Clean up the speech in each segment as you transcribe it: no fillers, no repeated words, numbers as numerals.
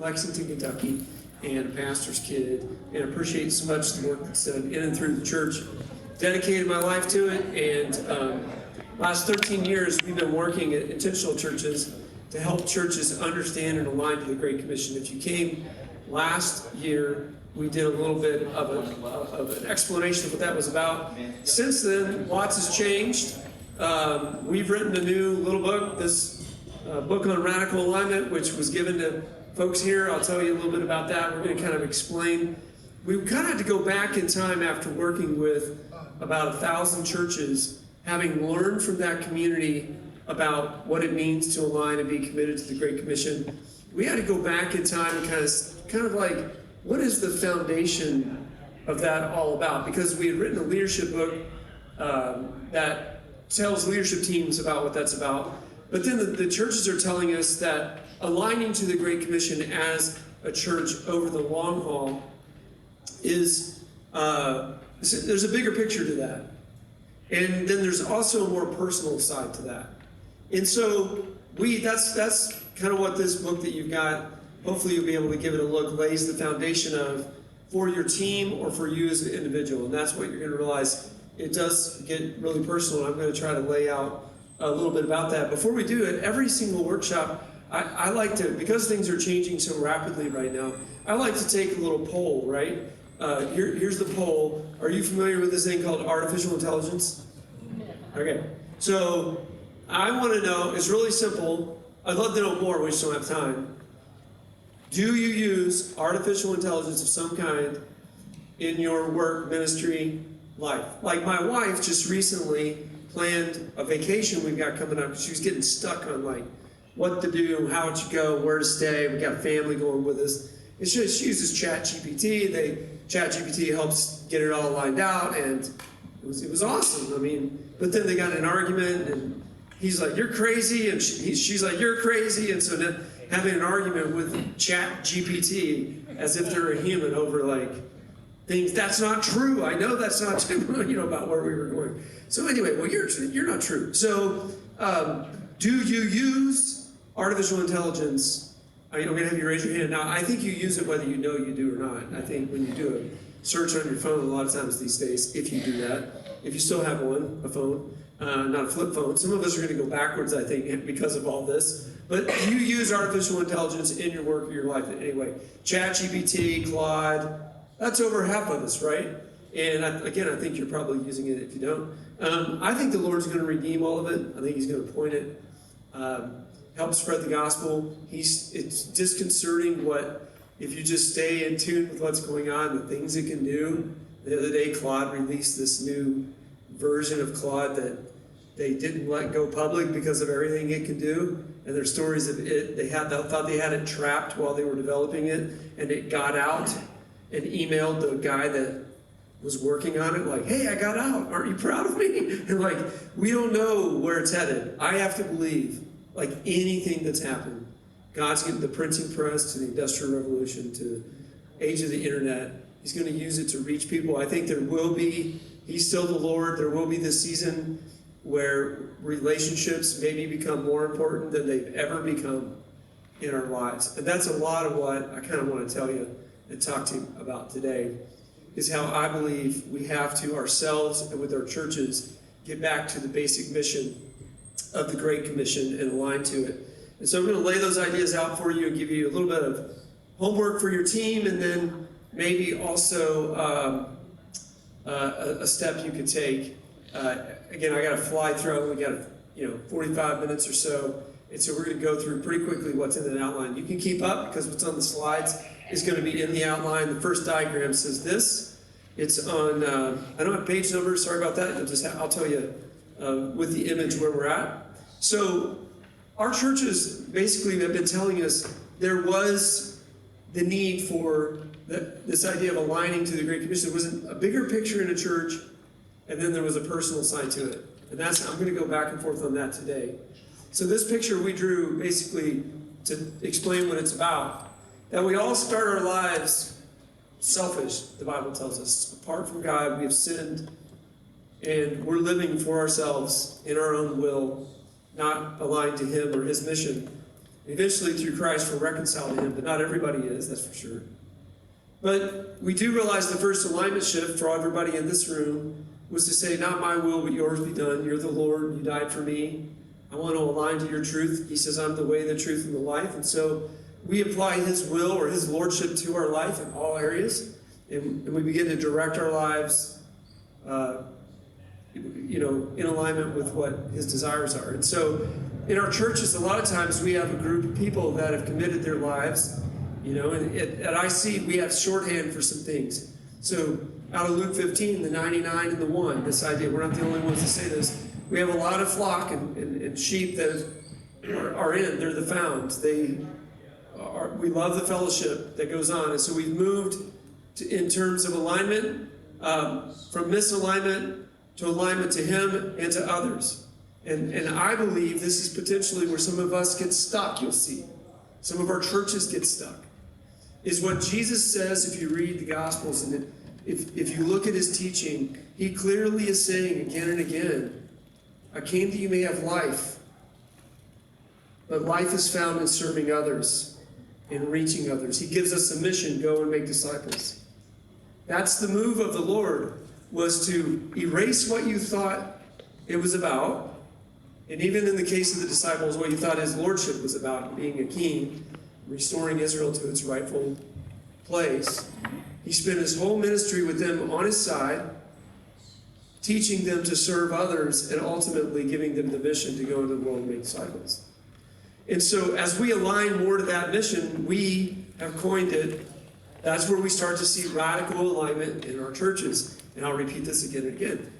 Lexington, Kentucky, and a pastor's kid, and appreciate so much the work that's done in and through the church. Dedicated my life to it, and last 13 years we've been working at intentional churches to help churches understand and align to the Great Commission. If you came last year, we did a little bit of an explanation of what that was about. Since then, lots has changed. We've written a new little book, this book on radical alignment, which was given to folks here. I'll tell you a little bit about that. We're going to kind of explain. We kind of had to go back in time after working with about 1,000 churches, having learned from that community about what it means to align and be committed to the Great Commission. We had to go back in time and kind of like, what is the foundation of that all about? Because we had written a leadership book that tells leadership teams about what that's about. But then the churches are telling us that aligning to the Great Commission as a church over the long haul is, there's a bigger picture to that. And then there's also a more personal side to that. And so that's kind of what this book that you've got, hopefully you'll be able to give it a look, lays the foundation of for your team or for you as an individual. And that's what you're going to realize. It does get really personal, and I'm going to try to lay out a little bit about that. Before we do it, every single workshop, I like to, because things are changing so rapidly right now, I like to take a little poll, right? Here's the poll. Are you familiar with this thing called artificial intelligence? Okay. So I want to know, it's really simple. I'd love to know more, we just don't have time. Do you use artificial intelligence of some kind in your work, ministry, life? Like my wife just recently planned a vacation we've got coming up. She was getting stuck on like what to do, how to go, where to stay. We got family going with us. And she uses ChatGPT. ChatGPT helps get it all lined out, and it was awesome. I mean, but then they got in an argument, and he's like, "You're crazy," and she's like, "You're crazy," and so then having an argument with ChatGPT as if they're a human over like things. That's not true. I know that's not true. You know, about where we were going. So anyway, well, you're not true. So do you use artificial intelligence? I'm going to have you raise your hand. Now, I think you use it whether you know you do or not. I think when you do a search on your phone, a lot of times these days, if you do that, if you still have one, a phone, not a flip phone. Some of us are going to go backwards, I think, because of all this. But you use artificial intelligence in your work or your life anyway. ChatGPT, Claude, that's over half of us, right? And again, I think you're probably using it if you don't. I think the Lord's going to redeem all of it. I think He's going to point it. Help spread the gospel. It's disconcerting if you just stay in tune with what's going on, the things it can do. The other day, Claude released this new version of Claude that they didn't let go public because of everything it can do. And there's stories of it. They thought they had it trapped while they were developing it, and it got out and emailed the guy that was working on it, like, "Hey, I got out. Aren't you proud of me?" And like, we don't know where it's headed. I have to believe, like anything that's happened, God's getting the printing press to the Industrial Revolution to age of the internet. He's going to use it to reach people. I think there will be, He's still the Lord, there will be this season where relationships maybe become more important than they've ever become in our lives. And that's a lot of what I kind of want to tell you and talk to you about today, is how I believe we have to ourselves and with our churches get back to the basic mission of the Great Commission and align to it. And so I'm going to lay those ideas out for you and give you a little bit of homework for your team, and then maybe also a step you could take. Again, I got to fly through. We got 45 minutes or so, and so we're going to go through pretty quickly what's in the outline. You can keep up because what's on the slides is going to be in the outline. The first diagram says this. It's on. I don't have page numbers. Sorry about that. I'll tell you with the image where we're at. So our churches basically have been telling us there was the need for this idea of aligning to the Great Commission. There was a bigger picture in a church, and then there was a personal side to it. And I'm going to go back and forth on that today. So this picture we drew basically to explain what it's about. That we all start our lives selfish, the Bible tells us. Apart from God, we have sinned, and we're living for ourselves in our own will, not aligned to Him or His mission. Eventually, through Christ, we're reconciled to him, but not everybody is, that's for sure. But we do realize the first alignment shift for everybody in this room was to say, not my will, but yours be done. You're the Lord, you died for me. I want to align to your truth. He says, I'm the way, the truth, and the life. And so we apply his will or his lordship to our life in all areas. And we begin to direct our lives, in alignment with what his desires are. And so in our churches, a lot of times we have a group of people that have committed their lives, and at IC, we have shorthand for some things. So out of Luke 15, the 99 and the 1, this idea, we're not the only ones to say this. We have a lot of flock and sheep that are in. They're the found. We love the fellowship that goes on. And so we've moved in terms of alignment, from misalignment to alignment to him and to others. And I believe this is potentially where some of us get stuck, you'll see. Some of our churches get stuck. Is what Jesus says if you read the Gospels, and if you look at his teaching, he clearly is saying again and again, I came that you may have life, but life is found in serving others, in reaching others. He gives us a mission, go and make disciples. That's the move of the Lord, was to erase what you thought it was about, and even in the case of the disciples, what you thought his lordship was about, being a king, restoring Israel to its rightful place. He spent his whole ministry with them on his side, teaching them to serve others and ultimately giving them the mission to go into the world and make disciples. And so as we align more to that mission, we have coined it, that's where we start to see radical alignment in our churches. And I'll repeat this again and again.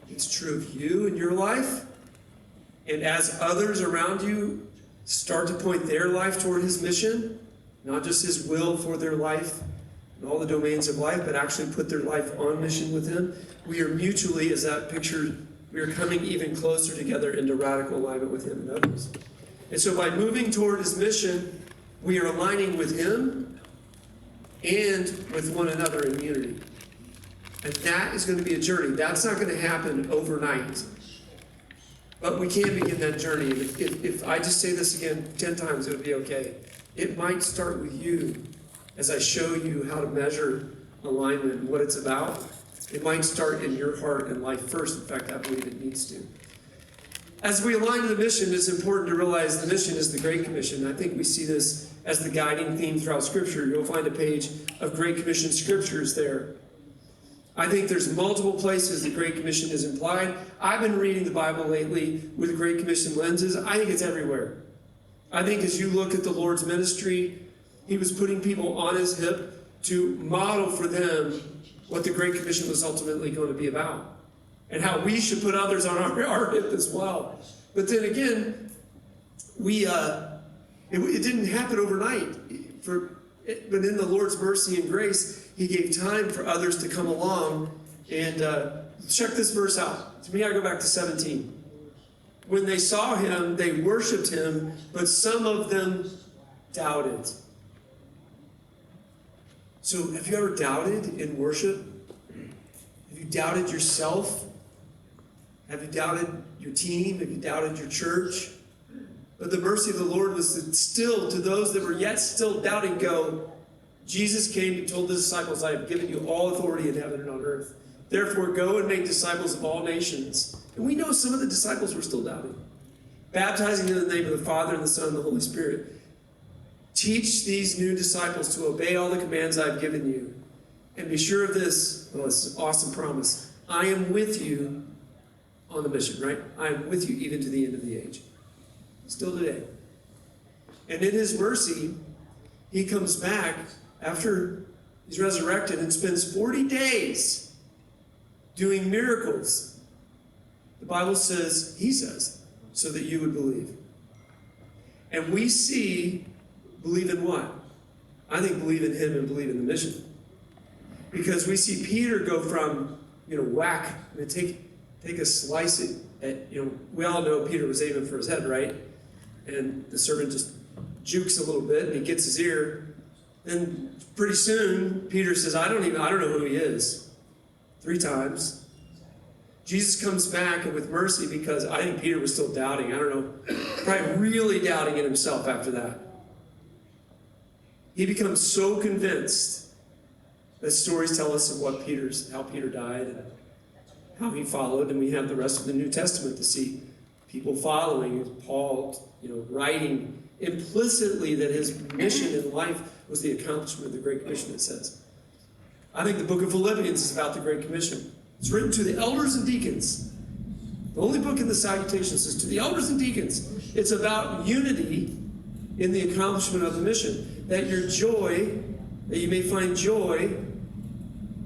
It's true of you in your life, and as others around you start to point their life toward his mission, not just his will for their life and all the domains of life, but actually put their life on mission with him, we are mutually, as that picture, we are coming even closer together into radical alignment with him and others. And so by moving toward his mission, we are aligning with him and with one another in unity. And that is going to be a journey. That's not going to happen overnight. But we can begin that journey. If I just say this again 10 times, it would be okay. It might start with you as I show you how to measure alignment and what it's about. It might start in your heart and life first. In fact, I believe it needs to. As we align to the mission, it's important to realize the mission is the Great Commission. I think we see this as the guiding theme throughout Scripture. You'll find a page of Great Commission scriptures there. I think there's multiple places the Great Commission is implied. I've been reading the Bible lately with Great Commission lenses. I think it's everywhere. I think as you look at the Lord's ministry, he was putting people on his hip to model for them what the Great Commission was ultimately going to be about, and how we should put others on our hip as well. But then again, it didn't happen overnight. But in the Lord's mercy and grace, he gave time for others to come along. And check this verse out. To me, I go back to 17. When they saw him, they worshiped him, but some of them doubted. So have you ever doubted in worship? Have you doubted yourself? Have you doubted your team? Have you doubted your church? But the mercy of the Lord was to still, to those that were yet still doubting, go, Jesus came and told the disciples, I have given you all authority in heaven and on earth. Therefore, go and make disciples of all nations. And we know some of the disciples were still doubting. Baptizing in the name of the Father and the Son and the Holy Spirit. Teach these new disciples to obey all the commands I've given you. And be sure of this, well, it's an awesome promise. I am with you on the mission, right? I am with you even to the end of the age. Still today. And in his mercy, he comes back after he's resurrected and spends 40 days doing miracles. The Bible says, he says, so that you would believe. And we see, believe in what? I think believe in him and believe in the mission. Because we see Peter go from, whack, and take a slice at, we all know Peter was aiming for his head, right? And the servant just jukes a little bit, and he gets his ear. Then pretty soon, Peter says, I don't know who he is. 3 times. Jesus comes back and with mercy, because I think Peter was still doubting. I don't know, probably really doubting in himself after that. He becomes so convinced that stories tell us of how Peter died and how he followed, and we have the rest of the New Testament to see people following. Paul, writing implicitly that his mission in life was the accomplishment of the Great Commission, it says. I think the book of Philippians is about the Great Commission. It's written to the elders and deacons. The only book in the salutations is to the elders and deacons. It's about unity in the accomplishment of the mission. That you may find joy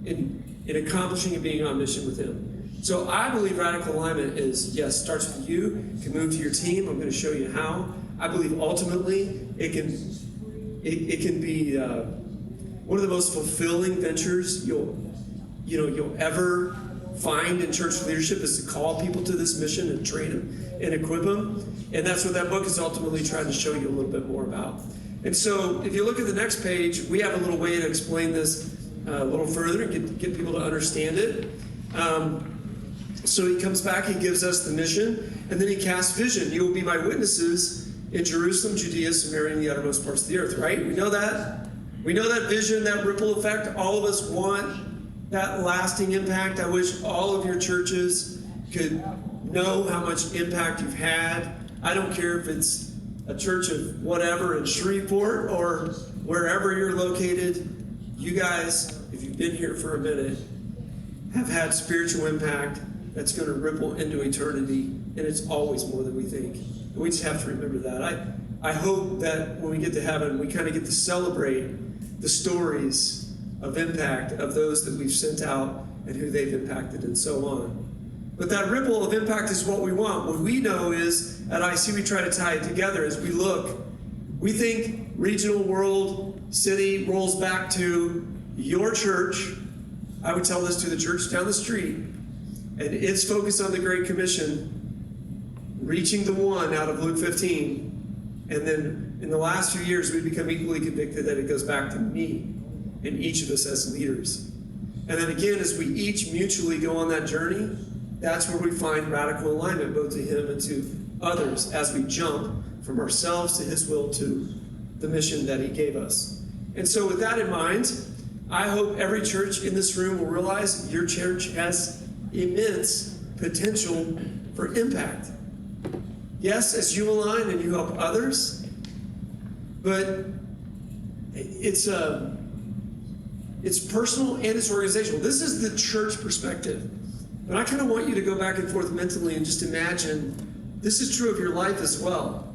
in accomplishing and being on mission with him. So I believe radical alignment starts with you, can move to your team. I'm going to show you how. I believe ultimately it can be one of the most fulfilling ventures you'll ever find in church leadership, is to call people to this mission and train them and equip them. And that's what that book is ultimately trying to show you a little bit more about. And so if you look at the next page, we have a little way to explain this a little further and get people to understand it. So he comes back, he gives us the mission, and then he casts vision. You will be my witnesses in Jerusalem, Judea, Samaria, and the uttermost parts of the earth, right? We know that. We know that vision, that ripple effect. All of us want that lasting impact. I wish all of your churches could know how much impact you've had. I don't care if it's a church of whatever in Shreveport or wherever you're located. You guys, if you've been here for a minute, have had spiritual impact that's going to ripple into eternity, and it's always more than we think. And we just have to remember that. I hope that when we get to heaven, we kind of get to celebrate the stories of impact of those that we've sent out and who they've impacted and so on. But that ripple of impact is what we want. What we know is, at IC, we try to tie it together as we look. We think regional, world, city rolls back to your church. I would tell this to the church down the street. And it's focused on the Great Commission, reaching the one out of Luke 15. And then in the last few years, we've become equally convicted that it goes back to me and each of us as leaders. And then again, as we each mutually go on that journey, that's where we find radical alignment, both to him and to others, as we jump from ourselves to his will to the mission that he gave us. And so with that in mind, I hope every church in this room will realize your church has immense potential for impact. Yes, as you align and you help others, but it's personal and it's organizational. This is the church perspective. But I kind of want you to go back and forth mentally and just imagine this is true of your life as well.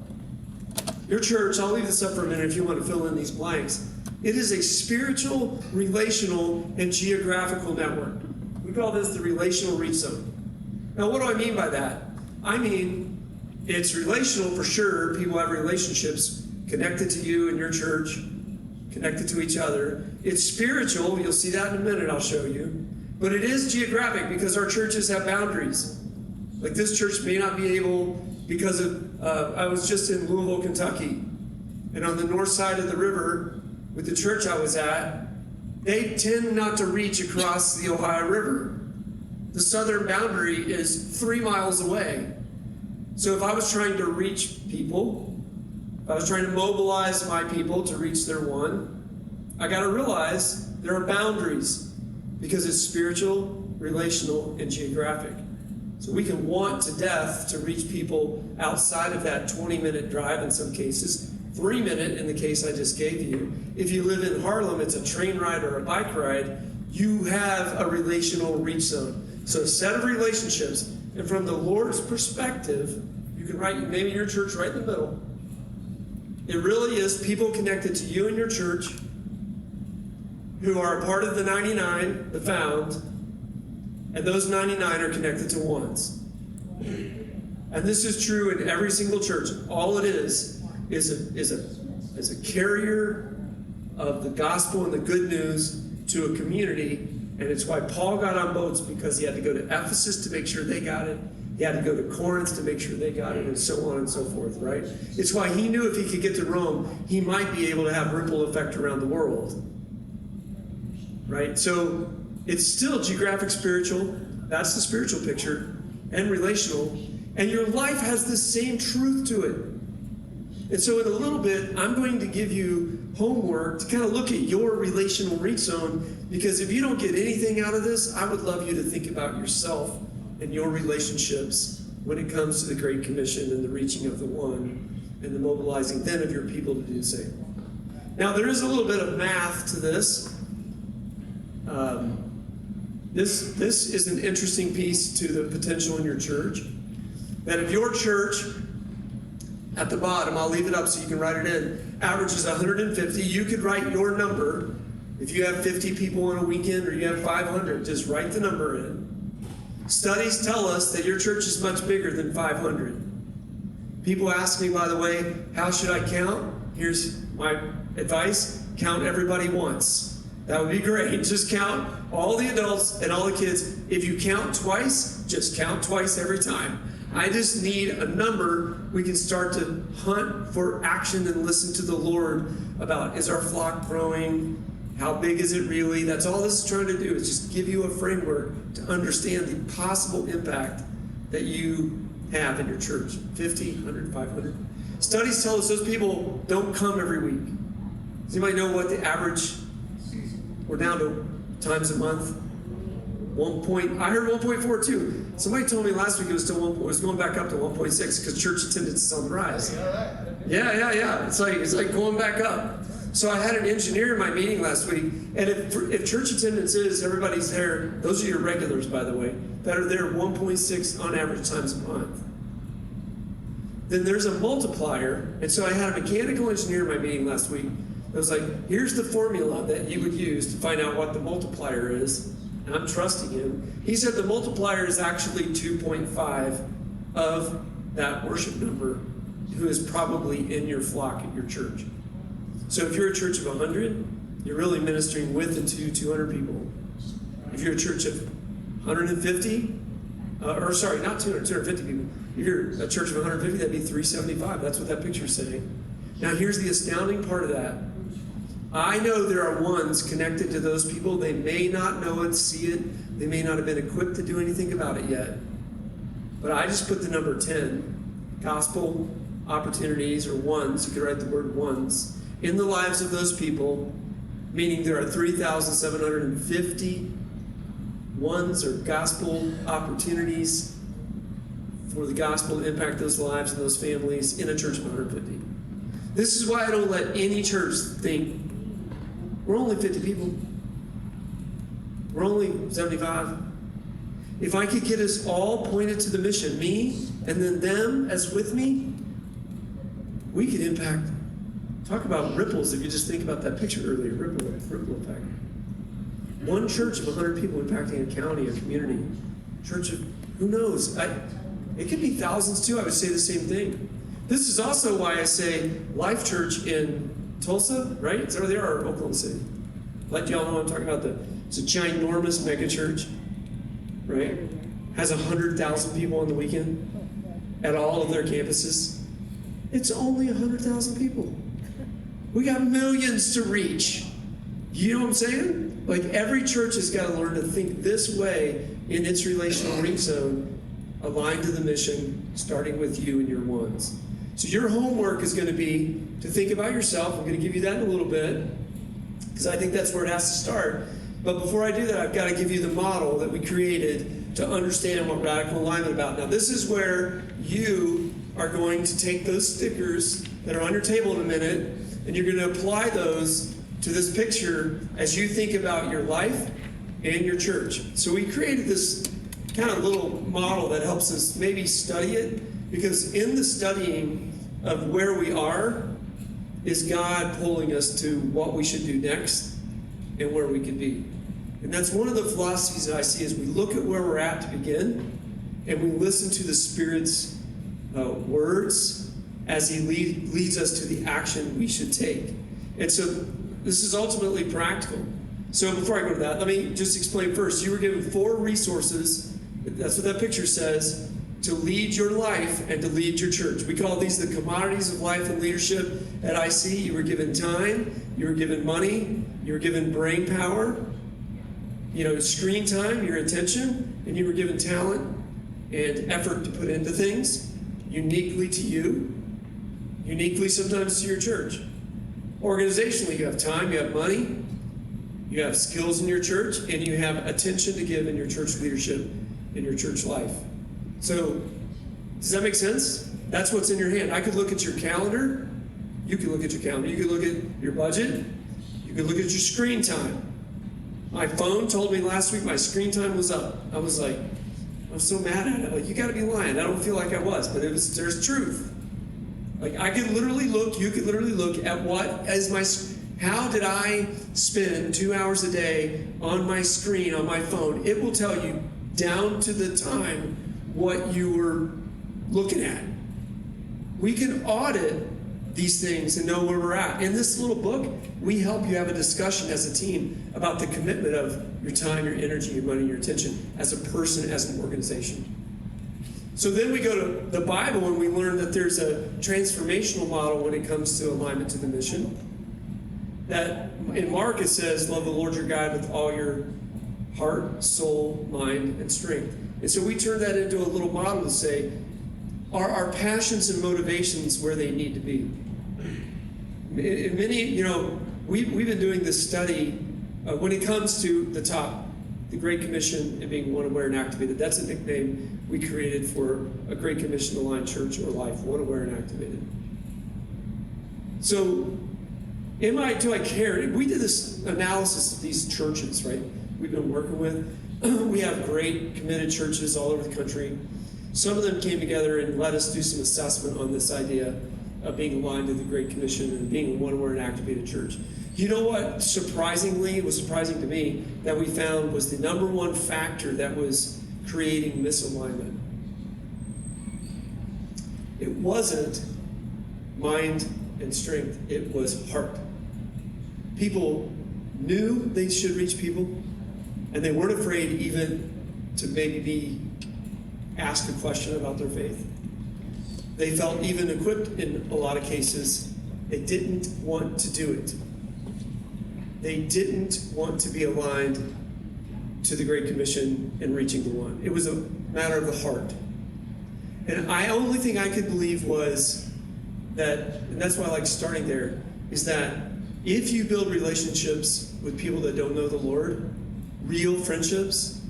Your church, I'll leave this up for a minute if you want to fill in these blanks. It is a spiritual, relational, and geographical network. We call this the relational reach zone. Now, what do I mean by that? I mean, it's relational for sure. People have relationships connected to you and your church, connected to each other. It's spiritual. You'll see that in a minute, I'll show you. But it is geographic because our churches have boundaries. Like this church may not be able, because of, I was just in Louisville, Kentucky, and on the north side of the river with the church I was at, they tend not to reach across the Ohio River. The southern boundary is 3 miles away. So if I was trying to reach people, if I was trying to mobilize my people to reach their one, I got to realize there are boundaries because it's spiritual, relational, and geographic. So we can want to death to reach people outside of that 20-minute drive in some cases, 3-minute in the case I just gave you. If you live in Harlem, it's a train ride or a bike ride. You have a relational reach zone. So a set of relationships. And from the Lord's perspective, you can write maybe your church right in the middle. It really is people connected to you and your church who are a part of the 99, the found, and those 99 are connected to ones. And this is true in every single church. All it is a carrier of the gospel and the good news to a community. And it's why Paul got on boats, because he had to go to Ephesus to make sure they got it. He had to go to Corinth to make sure they got it, and so on and so forth, right? It's why he knew if he could get to Rome, he might be able to have ripple effect around the world. Right? So it's still geographic, spiritual, That's the spiritual picture, and relational. And your life has the same truth to it. And so in a little bit, I'm going to give you homework to kind of look at your relational reach zone, because if you don't get anything out of this, I would love you to think about yourself and your relationships when it comes to the Great Commission and the reaching of the one and the mobilizing then of your people to do the same. Now, there is a little bit of math to this. This is an interesting piece to the potential in your church. That if your church, at the bottom, I'll leave it up so you can write it in, averages 150, you could write your number. If you have 50 people on a weekend or you have 500, just write the number in. Studies tell us that your church is much bigger than 500. People ask me, by the way, how should I count? Here's my advice: count everybody once. That would be great. Just count all the adults and all the kids. If you count twice, just count twice every time. I just need a number we can start to hunt for action and listen to the Lord about. Is our flock growing? How big is it really? That's all this is trying to do, is just give you a framework to understand the possible impact that you have in your church. 50, 100, 500. Studies tell us those people don't come every week. Does anybody know what the average, we're down to times a month? I heard 1.42. Somebody told me last week it was still it was going back up to 1.6 because church attendance is on the rise. Yeah. It's like going back up. So I had an engineer in my meeting last week, and if church attendance is everybody's there, those are your regulars, by the way, that are there 1.6 on average times a month. Then there's a multiplier, and so I had a mechanical engineer in my meeting last week. I was like, here's the formula that you would use to find out what the multiplier is. And I'm trusting him. He said the multiplier is actually 2.5 of that worship number who is probably in your flock at your church. So if you're a church of 100, you're really ministering with and to 200 people. If you're a church of 150, not 200, 250 people. If you're a church of 150, that'd be 375. That's what that picture's saying. Now here's the astounding part of that. I know there are ones connected to those people. They may not know it, see it. They may not have been equipped to do anything about it yet. But I just put the number 10, gospel opportunities, or ones, you could write the word ones, in the lives of those people, meaning there are 3,750 ones or gospel opportunities for the gospel to impact those lives and those families in a church of 150. This is why I don't let any church think, we're only 50 people. We're only 75. If I could get us all pointed to the mission, me and then them as with me, we could impact. Talk about ripples if you just think about that picture earlier, ripple effect. One church of 100 people impacting a county, a community. Church of, who knows? It could be thousands too. I would say the same thing. This is also why I say Life Church in Tulsa, right? It's over there, or Oklahoma City. Let y'all know what I'm talking about. It's a ginormous mega church, right? Has 100,000 people on the weekend at all of their campuses. It's only 100,000 people. We got millions to reach. You know what I'm saying? Like, every church has got to learn to think this way in its relational reach zone, aligned to the mission, starting with you and your ones. So your homework is going to be to think about yourself. I'm going to give you that in a little bit, because I think that's where it has to start. But before I do that, I've got to give you the model that we created to understand what radical alignment is about. Now, this is where you are going to take those stickers that are on your table in a minute, and you're going to apply those to this picture as you think about your life and your church. So we created this kind of little model that helps us maybe study it, because in the studying of where we are is God pulling us to what we should do next and where we can be. And that's one of the philosophies that I see, is we look at where we're at to begin, and we listen to the Spirit's words as He leads us to the action we should take. And so this is ultimately practical. So before I go to that, let me just explain first. You were given 4 resources, that's what that picture says, to lead your life and to lead your church. We call these the commodities of life and leadership at IC. You were given time, you were given money, you were given brain power, screen time, your attention, and you were given talent and effort to put into things, uniquely to you, uniquely sometimes to your church. Organizationally, you have time, you have money, you have skills in your church, and you have attention to give in your church leadership, in your church life. So, does that make sense? That's what's in your hand. I could look at your calendar. You could look at your calendar. You could look at your budget. You could look at your screen time. My phone told me last week my screen time was up. I was like, I'm so mad at it. Like, you got to be lying. I don't feel like I was, but there's truth. Like, I could literally look, you could literally look at how did I spend 2 hours a day on my screen, on my phone? It will tell you down to the time what you were looking at. We can audit these things and know where we're at. In this little book, we help you have a discussion as a team about the commitment of your time, your energy, your money, your attention as a person, as an organization. So then we go to the Bible and we learn that there's a transformational model when it comes to alignment to the mission. That in Mark it says, love the Lord your God with all your heart, soul, mind, and strength. And so we turn that into a little model to say, are our passions and motivations where they need to be? In many, we've been doing this study when it comes to the top, the Great Commission and being one, aware, and activated. That's a nickname we created for a Great Commission aligned church or life, one, aware, and activated. So, do I care? We did this analysis of these churches, right? We've been working with. We have great committed churches all over the country. Some of them came together and let us do some assessment on this idea of being aligned to the Great Commission and being a one, aware, and activated church. You know what was surprising to me, that we found was the number one factor that was creating misalignment. It wasn't mind and strength, it was heart. People knew they should reach people, and they weren't afraid even to maybe ask a question about their faith. They felt even equipped in a lot of cases. They didn't want to do it. They didn't want to be aligned to the Great Commission and reaching the one. It was a matter of the heart. And the only thing I could believe was that, and that's why I like starting there, is that if you build relationships with people that don't know the Lord, real friendships,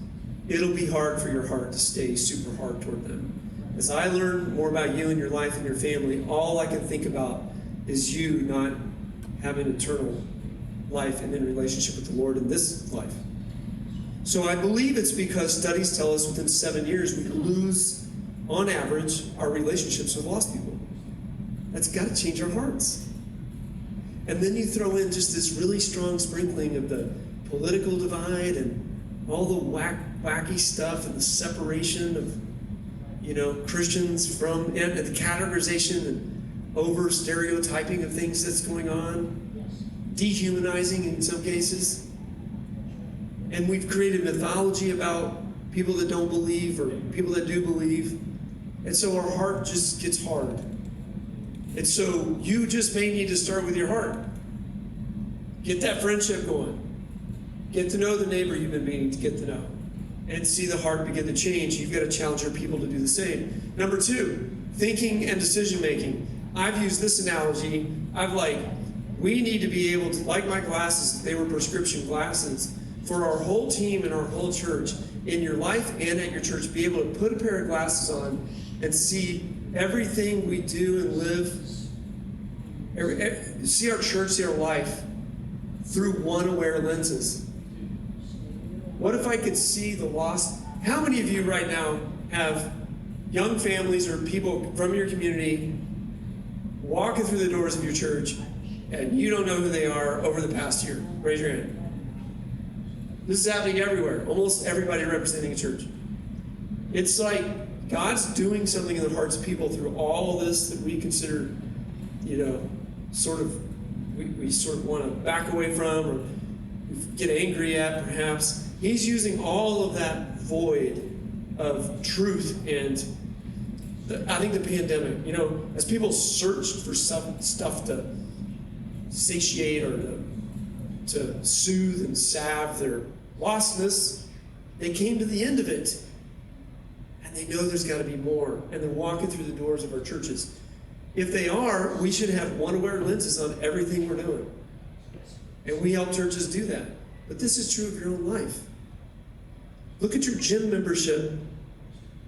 it'll be hard for your heart to stay super hard toward them. As I learn more about you and your life and your family, all I can think about is you not having eternal life and in relationship with the Lord in this life. So I believe it's because studies tell us within 7 years we lose, on average, our relationships with lost people. That's got to change our hearts. And then you throw in just this really strong sprinkling of the political divide and all the wacky stuff and the separation of, Christians from, and the categorization and over stereotyping of things that's going on, dehumanizing in some cases. And we've created mythology about people that don't believe or people that do believe. And so our heart just gets hard. And so you just may need to start with your heart. Get that friendship going. Get to know the neighbor you've been meaning to get to know. And see the heart begin to change. You've got to challenge your people to do the same. Number 2, thinking and decision making. I've used this analogy. We need to be able to, like my glasses, they were prescription glasses, for our whole team and our whole church, in your life and at your church, be able to put a pair of glasses on and see everything we do and live, see our church, see our life through one aware lenses. What if I could see the lost? How many of you right now have young families or people from your community walking through the doors of your church and you don't know who they are over the past year? Raise your hand. This is happening everywhere. Almost everybody representing a church. It's like God's doing something in the hearts of people through all of this that we consider, we sort of want to back away from or get angry at, perhaps. He's using all of that void of truth and I think the pandemic, as people searched for stuff to satiate or to soothe and salve their lostness, They came to the end of it. And they know there's got to be more. And they're walking through the doors of our churches. If they are, we should have one-aware lenses on everything we're doing. And we help churches do that. But this is true of your own life. Look at your gym membership.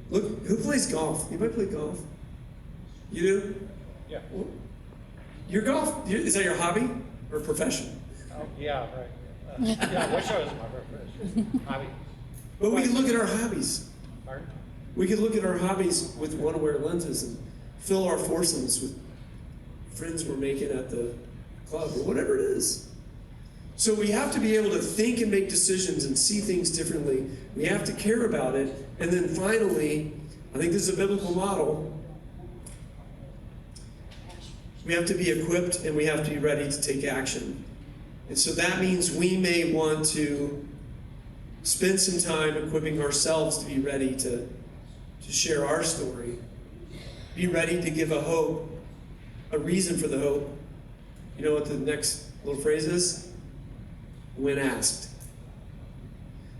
Look, who plays golf? Anybody play golf? You do? Yeah. Well, your golf, is that your hobby or profession? Oh, yeah, right. Yeah, I wish I was my profession. Hobby. But we can look at our hobbies. Pardon? We can look at our hobbies with one-aware lenses and fill our foursomes with friends we're making at the club or whatever it is. So we have to be able to think and make decisions and see things differently. We have to care about it. And then finally, I think this is a biblical model. We have to be equipped and we have to be ready to take action. And so that means we may want to spend some time equipping ourselves to be ready to share our story. Be ready to give a hope, a reason for the hope. You know what the next little phrase is? When asked.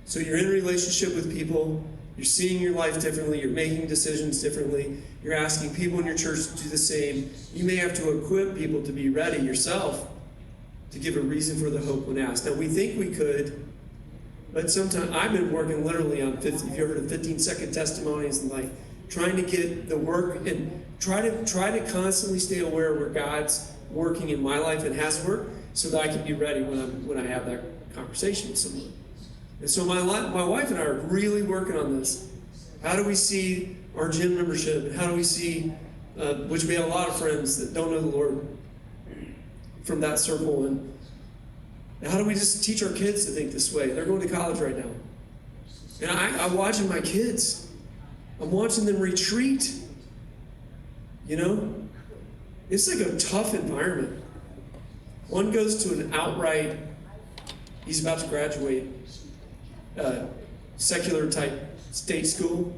So you're in a relationship with people, you're seeing your life differently, you're making decisions differently, you're asking people in your church to do the same. You may have to equip people to be ready yourself to give a reason for the hope when asked. Now we think we could, but sometimes I've been working literally on 50, if you heard of 15-second testimonies and like trying to get the work and try to constantly stay aware where God's working in my life and has worked, so that I can be ready when I have that conversation with someone. And so my wife and I are really working on this. How do we see our gym membership, and how do we see, which we have a lot of friends that don't know the Lord from that circle, and how do we just teach our kids to think this way? They're going to college right now. And I'm watching my kids. I'm watching them retreat. You know? It's like a tough environment. One goes to an outright, he's about to graduate, secular type state school.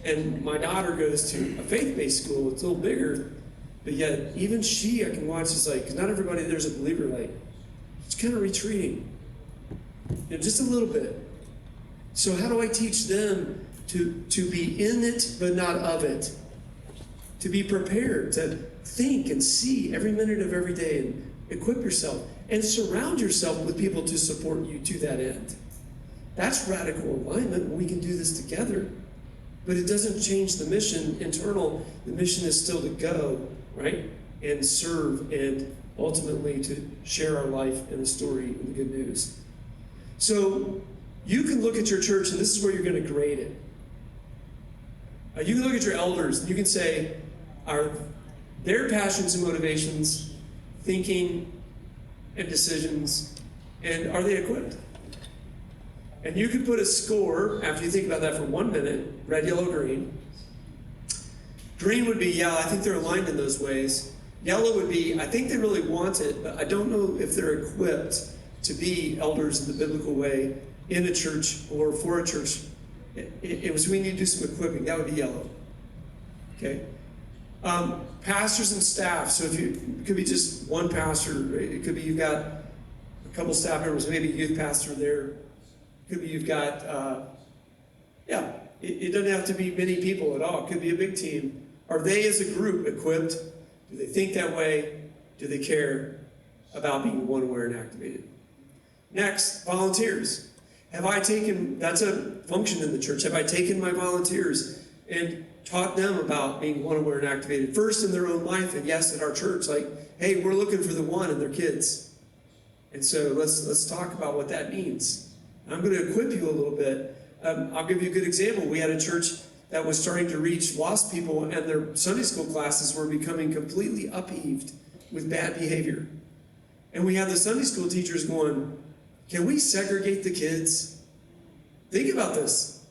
And my daughter goes to a faith-based school. It's a little bigger, but yet even she, I can watch, is like, because not everybody there's a believer, like, it's kind of retreating. You know, just a little bit. So how do I teach them to be in it, but not of it? To be prepared, to think and see every minute of every day, and equip yourself and surround yourself with people to support you to that end. That's radical alignment. We can do this together, but it doesn't change the mission internal. The mission is still to go, right? And serve and ultimately to share our life and the story and the good news. So you can look at your church, and this is where you're going to grade it. You can look at your elders and you can say, are their passions and motivations, thinking and decisions, and are they equipped? And you can put a score after you think about that for 1 minute, red, yellow, green. Green would be, yeah, I think they're aligned in those ways. Yellow would be, I think they really want it, but I don't know if they're equipped to be elders in the biblical way in a church or for a church. It was, we need to do some equipping. That would be yellow. Okay? Pastors and staff. So if it could be just one pastor. It could be you've got a couple staff members, maybe a youth pastor there. It could be you've got, it doesn't have to be many people at all. It could be a big team. Are they as a group equipped? Do they think that way? Do they care about being one, aware, and activated? Next, volunteers. Have I taken, that's a function in the church, have I taken my volunteers and taught them about being one, aware, and activated? First in their own life, and yes, at our church, like, hey, we're looking for the one and their kids. And so let's talk about what that means. I'm going to equip you a little bit. I'll give you a good example. We had a church that was starting to reach lost people, and their Sunday school classes were becoming completely upheaved with bad behavior. And we had the Sunday school teachers going, can we segregate the kids? Think about this.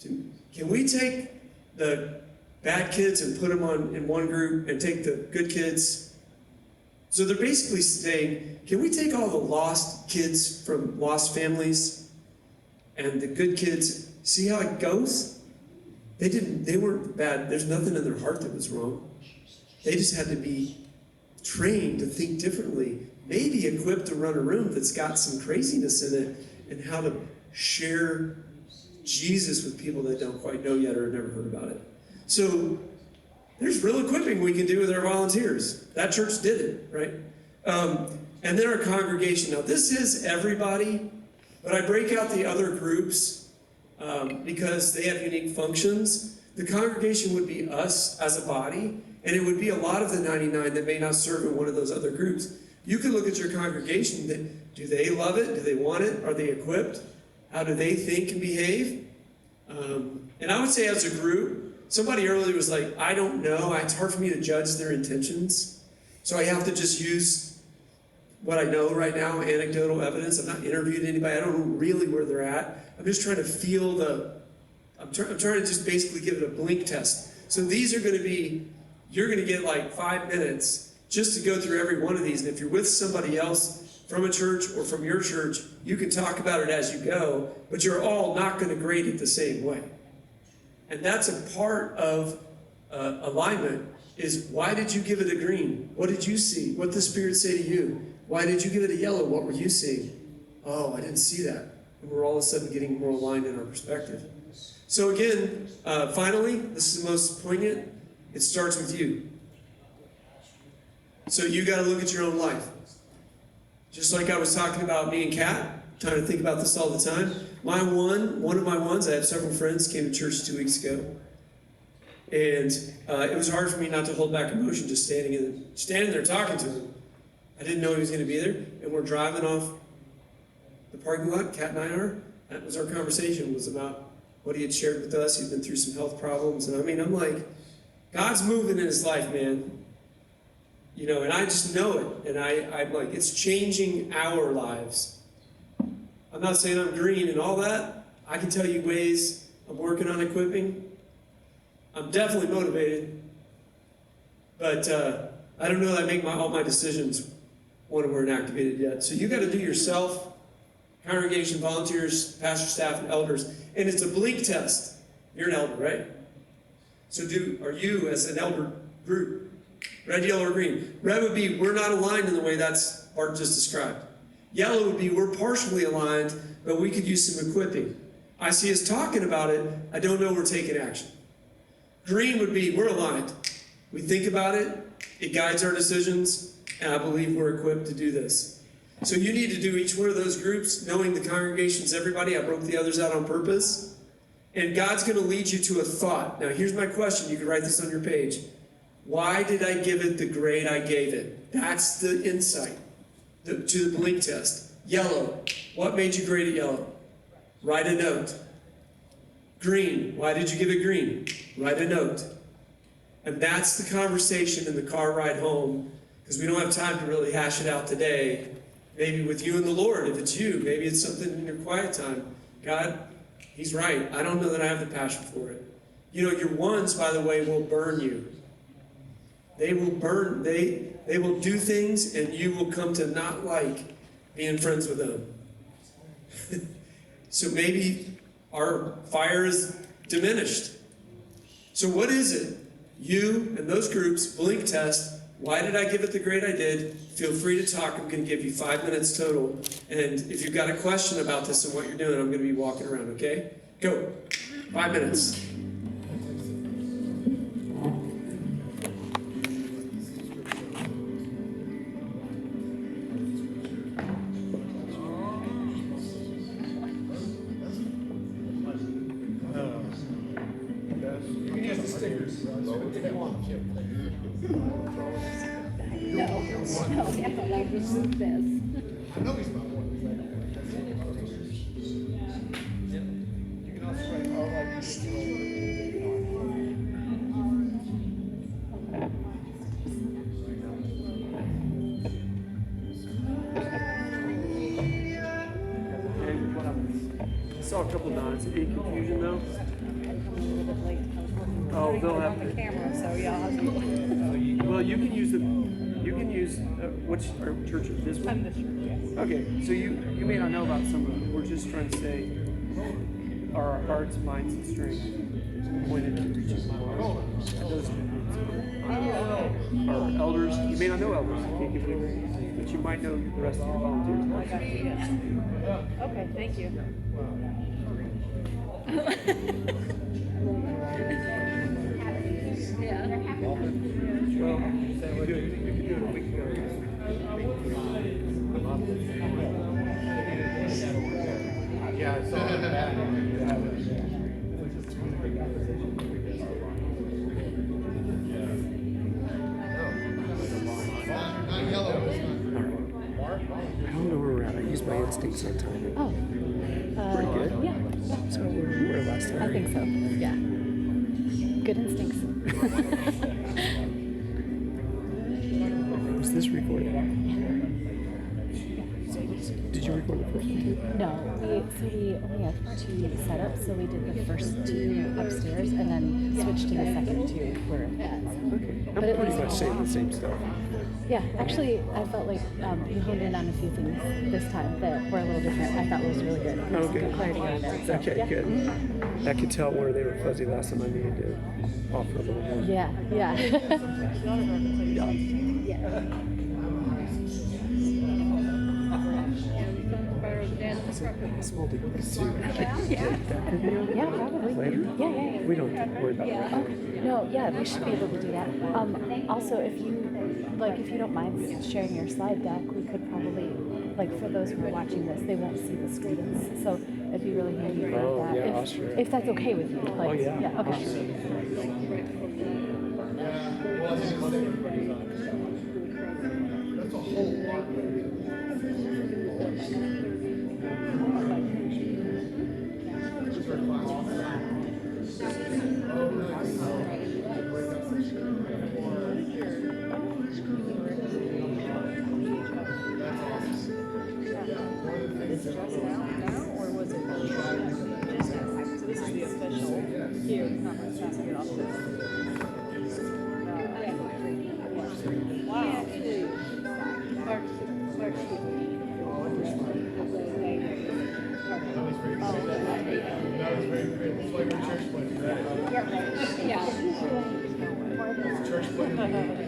Can we take the bad kids and put them in one group and take the good kids? So they're basically saying, can we take all the lost kids from lost families and the good kids, see how it goes? They weren't bad. There's nothing in their heart that was wrong. They just had to be trained to think differently, maybe equipped to run a room that's got some craziness in it, and how to share Jesus with people that don't quite know yet or have never heard about it. So there's real equipping we can do with our volunteers. That church did it, right? And then our congregation. Now, this is everybody, but I break out the other groups because they have unique functions. The congregation would be us as a body, and it would be a lot of the 99 that may not serve in one of those other groups. You can look at your congregation. Do they love it? Do they want it? Are they equipped? How do they think and behave? And I would say as a group, somebody earlier was like, I don't know. It's hard for me to judge their intentions. So I have to just use what I know right now, anecdotal evidence. I'm not interviewing anybody. I don't know really where they're at. I'm just trying to feel I'm trying to just basically give it a blink test. So these are going to be, you're going to get like 5 minutes just to go through every one of these. And if you're with somebody else from a church or from your church, you can talk about it as you go, but you're all not going to grade it the same way. And that's a part of alignment, is why did you give it a green? What did you see? What did the Spirit say to you? Why did you give it a yellow? What were you seeing? Oh, I didn't see that. And we're all of a sudden getting more aligned in our perspective. So again, finally, this is the most poignant. It starts with you. So you got to look at your own life. Just like I was talking about me and Kat, trying to think about this all the time. One of my ones, I have several friends came to church 2 weeks ago. And it was hard for me not to hold back emotion just standing there talking to him. I didn't know he was going to be there. And we're driving off the parking lot, Kat and I are. That was our conversation, was about what he had shared with us. He'd been through some health problems. And I mean, I'm like, God's moving in his life, man. You know, and I just know it. And I'm like, it's changing our lives. I'm not saying I'm green and all that. I can tell you ways I'm working on equipping. I'm definitely motivated. But I don't know that I make all my decisions when we're inactivated yet. So you got to do yourself, congregation, volunteers, pastor, staff, and elders. And it's a blink test. You're an elder, right? So are you as an elder group? Red, yellow, or green? Red would be we're not aligned in the way that's Bart just described. Yellow would be we're partially aligned, but we could use some equipping. I see us talking about it. I don't know we're taking action. Green would be we're aligned. We think about it. It guides our decisions, and I believe we're equipped to do this. So you need to do each one of those groups, knowing the congregation's everybody. I broke the others out on purpose. And God's going to lead you to a thought. Now, here's my question. You can write this on your page. Why did I give it the grade I gave it? That's the insight to the blink test. Yellow. What made you grade it yellow? Write a note. Green. Why did you give it green? Write a note. And that's the conversation in the car ride home, because we don't have time to really hash it out today. Maybe with you and the Lord, if it's you. Maybe it's something in your quiet time. God, he's right. I don't know that I have the passion for it. You know, your ones, by the way, will burn you. They will burn, they will do things, and you will come to not like being friends with them. So maybe our fire is diminished. So what is it? You and those groups, blink test. Why did I give it the grade I did? Feel free to talk. I'm going to give you 5 minutes total. And if you've got a question about this and what you're doing, I'm going to be walking around, okay? Go. 5 minutes. You can use the stickers if you want. No, definitely I received this. I know he's not one. You can also write, oh, I saw a couple nods. Any confusion though? Oh, they'll have the to. camera, so y'all. Well, you can use which church is this one? I'm the church, yes. Okay, so you may not know about some of them. We're just trying to say our hearts, minds, and strength pointed to reaching my heart. Those are elders. You may not know elders. You can't give it a grade, but you might know the rest of your volunteers. I got you, yes. Okay, thank you. Well, we could do it a week ago. Yeah, I saw that. Not yellow. I don't know where we're at. I used my instincts on timing. Oh. Pretty good. Yeah. So we were last time. I think so. Yeah. Good instincts. Was this recorded? Did you record the first one too? No, we only had 2 setups, so we did the first 2 upstairs and then switched to the second 2 where Okay. I'm But it pretty was- much saying the same stuff. yeah, actually I felt like you honed in on a few things this time that were a little different. I thought was really good. There was some Okay. good clarity on it. So, Okay, yeah. good. I could tell where they were fuzzy last time. I needed to offer a little more. Yeah, yeah. Small difference too. Yeah, probably. Later? Yeah. We don't have to worry about that. No, yeah, we should be able to do that. Also, if you don't mind sharing your slide deck, we could probably, for those who are watching this, they won't see the screens, so it'd be really handy for Oh, that. yeah, I'll share it. If that's okay with you. Yeah. Yeah, I'll okay. share it. That's a whole lot. That was very great. That's why we're church planting. Church planting.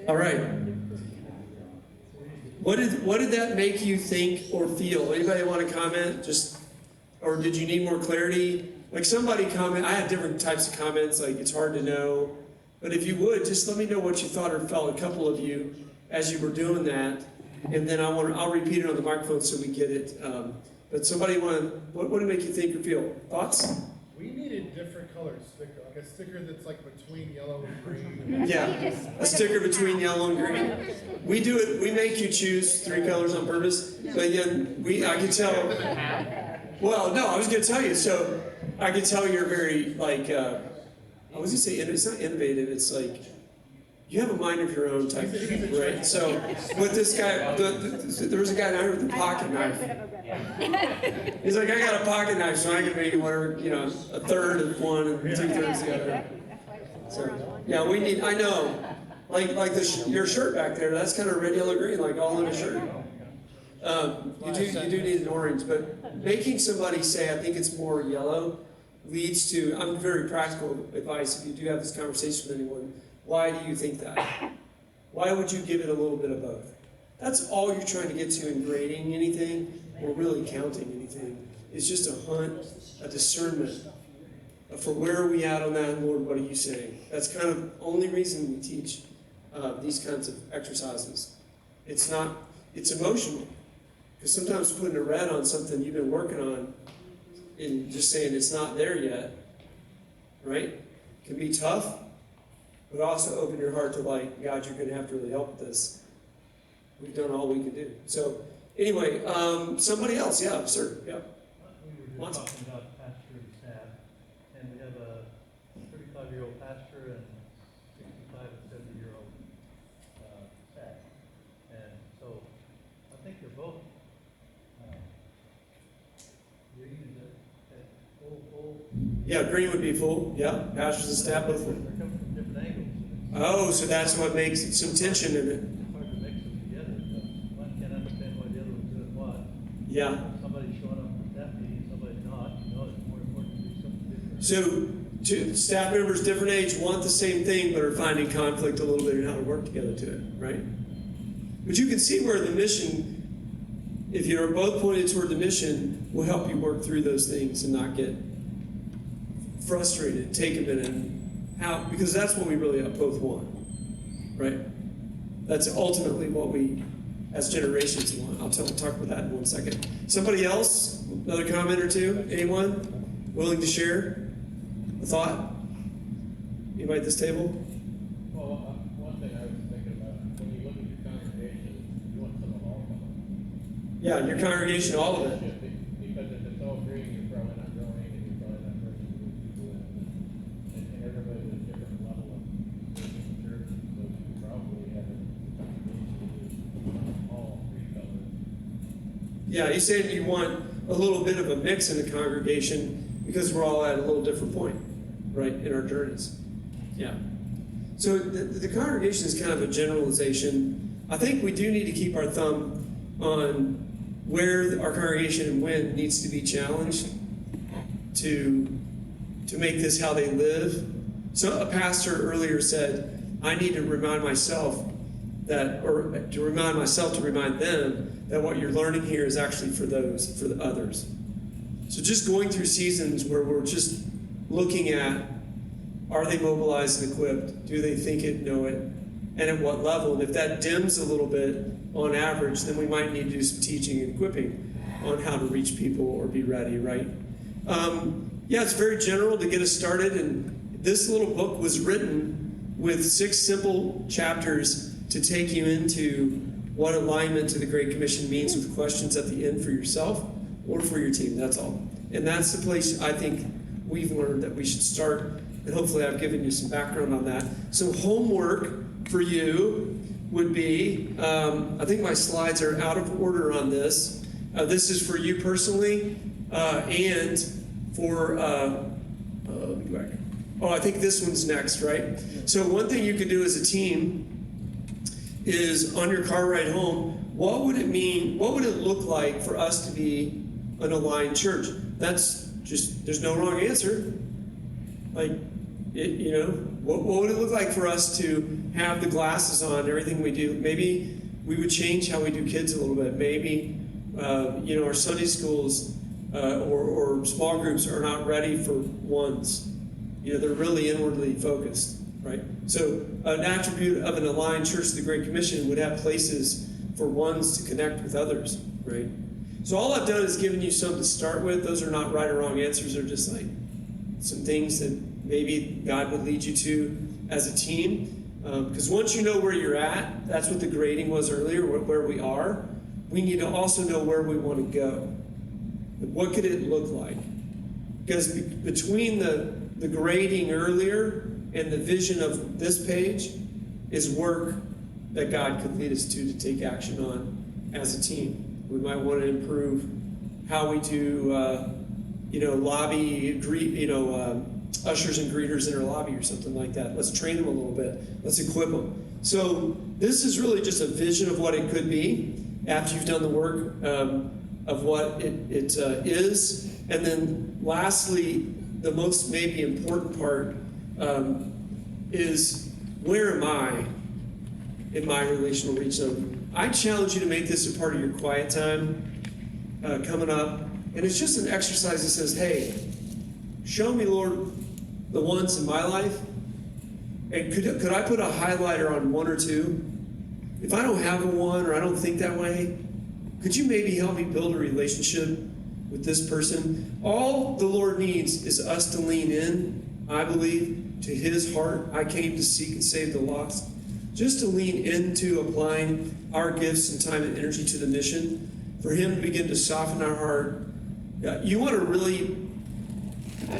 All right. What did that make you think or feel? Anybody want to comment? Or did you need more clarity? Like somebody comment, I had different types of comments, like it's hard to know. But if you would, just let me know what you thought or felt, a couple of you, as you were doing that. And then I'll repeat it on the microphone so we get it. But somebody what did it make you think or feel? Thoughts? We needed different color sticker, like a sticker that's like between yellow and green. Yeah, a sticker between yellow and green. We do it, we make you choose 3 colors on purpose, but then I can tell, well, no, I was gonna tell you, so I can tell you're very, I was gonna say, it's not innovative, it's like, you have a mind of your own type of thing, right? So, with this guy, there was a guy down here with a pocket knife. He's like, I got a pocket knife, so I can make it whatever, a third of one and 2/3 the other. So, yeah, we need, I know, your shirt back there, that's kind of red, yellow, green, like all in a shirt. You do need an orange, but making somebody say, I think it's more yellow, leads to, I'm very practical advice if you do have this conversation with anyone, why do you think that? Why would you give it a little bit of both? That's all you're trying to get to in grading anything, or really counting anything. It's just a hunt, a discernment for where are we at on that, and Lord, what are you saying? That's kind of the only reason we teach these kinds of exercises. It's emotional. Because sometimes putting a red on something you've been working on and just saying it's not there yet, right? Can be tough, but also open your heart to God, you're going to have to really help with this. We've done all we can do. So anyway, somebody else, yeah, sir, yeah. We were just talking about pastors 65-year-old pastor and 65 and 70-year-old staff. And so I think they're both green and full. Yeah, green would be full. Yeah, pastors and staff both full. They're coming from different angles. Oh, so that's what makes some tension in it. It's hard to mix them together. One can't understand why the other one's doing what. Yeah. Somebody's showing up at that meeting, somebody's not. You know, it's more important to do something different. So, staff members, different age, want the same thing, but are finding conflict a little bit in how to work together to it, right? But you can see where the mission, if you're both pointed toward the mission, will help you work through those things and not get frustrated. Take a minute. How? Because that's what we really both want, right? That's ultimately what we, as generations, want. I'll talk about that in 1 second. Somebody else? Another comment or two? Anyone willing to share a thought? Anybody at this table? Well, one thing I was thinking about, when you look at your congregation, you want some of all of them. Yeah, your congregation, all of it. Because if it's all green, you're probably not growing, and you're probably not bringing new people in. And everybody's at a different level of being in church, so you probably have a congregation all three colors. Yeah, you said you want a little bit of a mix in the congregation because we're all at a little different point, right, in our journeys. Yeah. So the congregation is kind of a generalization. I think we do need to keep our thumb on where our congregation and when needs to be challenged to make this how they live. So a pastor earlier said, I need to remind myself that, or to remind myself to remind them that what you're learning here is actually for those, for the others. So just going through seasons where we're just looking at, are they mobilized and equipped? Do they think it, know it? And at what level? And if that dims a little bit on average, then we might need to do some teaching and equipping on how to reach people or be ready, right? Yeah, it's very general to get us started. And this little book was written with 6 simple chapters to take you into what alignment to the Great Commission means, with questions at the end for yourself or for your team. That's all. And that's the place I think we've learned that we should start. And hopefully I've given you some background on that. So homework for you would be, I think my slides are out of order on this. This is for you personally, and for, let me go back. Oh, I think this one's next, right? So one thing you could do as a team is on your car ride home, what would it mean, what would it look like for us to be an aligned church? That's just, there's no wrong answer. Like, you know, what would it look like for us to have the glasses on, everything we do? Maybe we would change how we do kids a little bit. Maybe, you know, our Sunday schools or small groups are not ready for ones. You know, they're really inwardly focused, right? So an attribute of an aligned church of the Great Commission would have places for ones to connect with others, right? So all I've done is given you some to start with. Those are not right or wrong answers. They're just like some things that maybe God would lead you to as a team. Because once you know where you're at, that's what the grading was earlier, where we are, we need to also know where we want to go. What could it look like? Because between the grading earlier and the vision of this page is work that God could lead us to take action on as a team. We might want to improve how we do, you know, lobby, greet, you know, ushers and greeters in our lobby or something like that. Let's train them a little bit. Let's equip them. So this is really just a vision of what it could be after you've done the work of what it is. And then lastly, the most maybe important part is, where am I in my relational reach? So I challenge you to make this a part of your quiet time coming up. And it's just an exercise that says, hey, show me, Lord, the ones in my life. And could I put a highlighter on 1 or 2? If I don't have a 1 or I don't think that way, could you maybe help me build a relationship with this person? All the Lord needs is us to lean in, I believe, to His heart. I came to seek and save the lost. Just to lean into applying our gifts and time and energy to the mission, for Him to begin to soften our heart. You want to really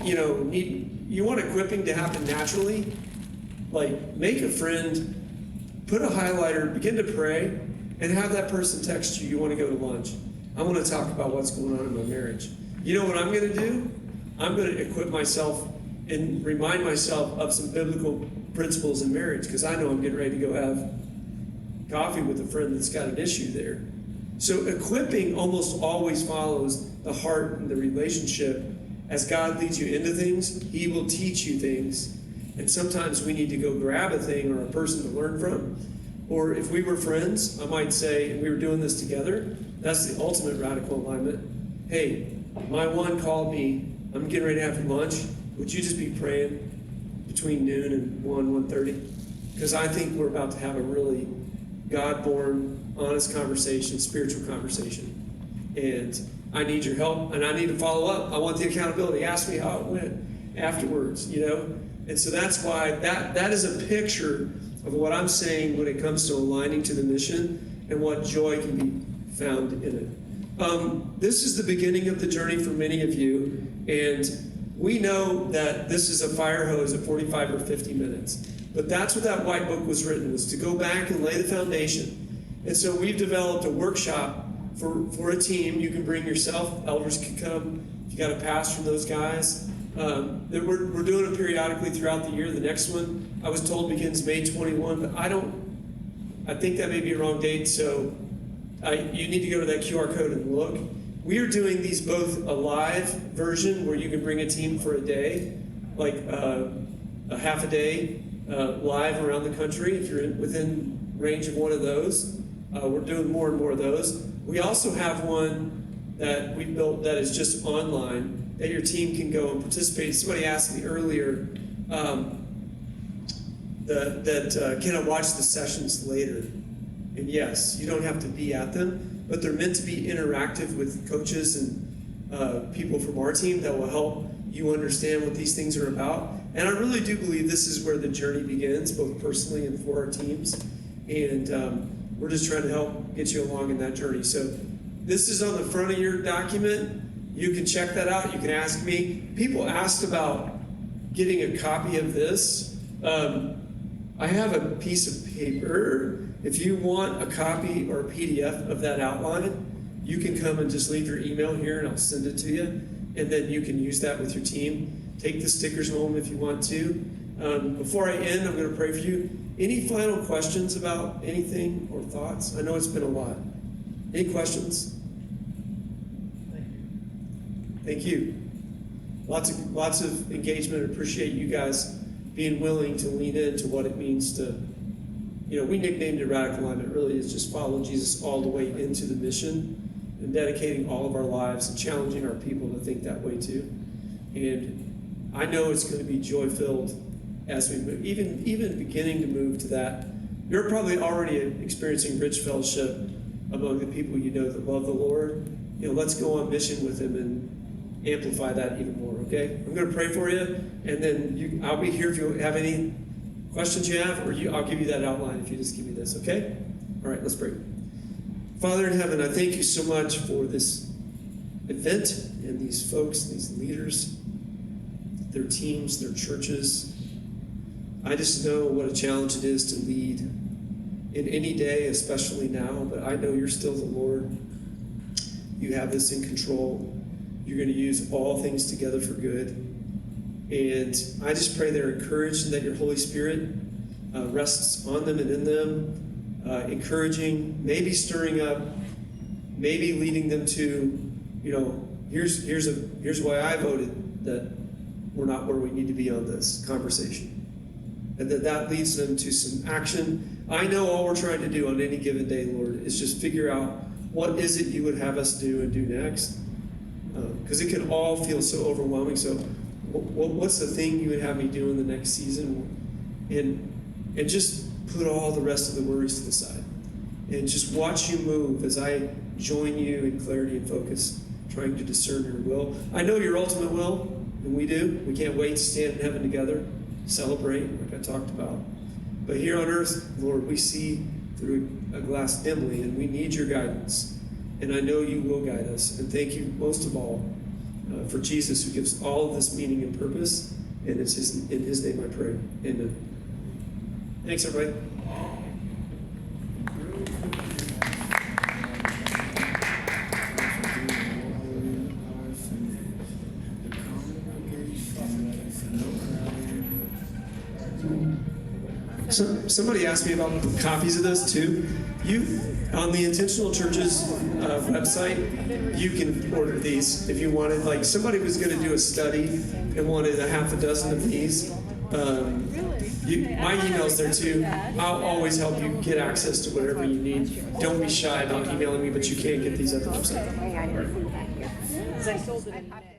you want equipping to happen naturally, like make a friend, put a highlighter, begin to pray, and have that person text you want to go to lunch. I want to talk about what's going on in my marriage. You know what I'm going to do? I'm going to equip myself and remind myself of some biblical principles in marriage, because I know I'm getting ready to go have coffee with a friend that's got an issue there. So equipping almost always follows the heart and the relationship. As God leads you into things, He will teach you things. And sometimes we need to go grab a thing or a person to learn from. Or if we were friends, I might say, and we were doing this together, that's the ultimate radical alignment. Hey, my one called me, I'm getting ready to have lunch. Would you just be praying between noon and 1:30? Because I think we're about to have a really God-born, honest conversation, spiritual conversation. And I need your help, and I need to follow up. I want the accountability. Ask me how it went afterwards, And so that's why that is a picture of what I'm saying when it comes to aligning to the mission and what joy can be found in it. This is the beginning of the journey for many of you, and we know that this is a fire hose at 45 or 50 minutes. But that's what that white book was written, was to go back and lay the foundation. And so we've developed a workshop for a team. You can bring yourself, elders can come, if you got a pastor from those guys. We're doing it periodically throughout the year. The next one, I was told, begins May 21, but I think that may be a wrong date, so you need to go to that QR code and look. We are doing these both a live version where you can bring a team for a day, like a half a day live around the country if you're within range of one of those. We're doing more and more of those. We also have one that we built that is just online that your team can go and participate. Somebody asked me earlier can I watch the sessions later? And yes, you don't have to be at them, but they're meant to be interactive with coaches and people from our team that will help you understand what these things are about. And I really do believe this is where the journey begins, both personally and for our teams. And we're just trying to help get you along in that journey. So this is on the front of your document. You can check that out. You can ask me. People asked about getting a copy of this. I have a piece of paper. If you want a copy or a PDF of that outline, you can come and just leave your email here and I'll send it to you. And then you can use that with your team. Take the stickers home if you want to. Before I end, I'm going to pray for you. Any final questions about anything or thoughts? I know it's been a lot. Any questions? Thank you. Lots of engagement. I appreciate you guys being willing to lean into what it means to, we nicknamed it Radical Alignment. It really is just follow Jesus all the way into the mission and dedicating all of our lives and challenging our people to think that way too. And I know it's going to be joy-filled as we move, even beginning to move to that. You're probably already experiencing rich fellowship among the people you know that love the Lord. Let's go on mission with Him and amplify that even more, okay? I'm going to pray for you, and then I'll be here if you have any questions you have, or I'll give you that outline if you just give me this, okay? All right, let's pray. Father in heaven, I thank you so much for this event and these folks, these leaders, their teams, their churches. I just know what a challenge it is to lead in any day, especially now, but I know you're still the Lord. You have this in control. You're going to use all things together for good. And I just pray they're encouraged and that your Holy Spirit rests on them and in them, encouraging, maybe stirring up, maybe leading them to, here's why I voted that we're not where we need to be on this conversation. And that leads them to some action. I know all we're trying to do on any given day, Lord, is just figure out what is it you would have us do and do next. Because it can all feel so overwhelming. So what's the thing you would have me do in the next season? And just put all the rest of the worries to the side. And just watch you move as I join you in clarity and focus, trying to discern your will. I know your ultimate will, and we do. We can't wait to stand in heaven together, celebrate, like I talked about. But here on earth, Lord, we see through a glass dimly, and we need your guidance. And I know you will guide us. And thank you most of all for Jesus, who gives all of this meaning and purpose. And it's in His name I pray. Amen. Thanks, everybody. So, somebody asked me about copies of this too. You, on the Intentional Churches website, you can order these if you wanted. Like somebody was going to do a study and wanted a half a dozen of these. My email's there too. I'll always help you get access to whatever you need. Don't be shy about emailing me, but you can get these at the website. Because I sold it in May.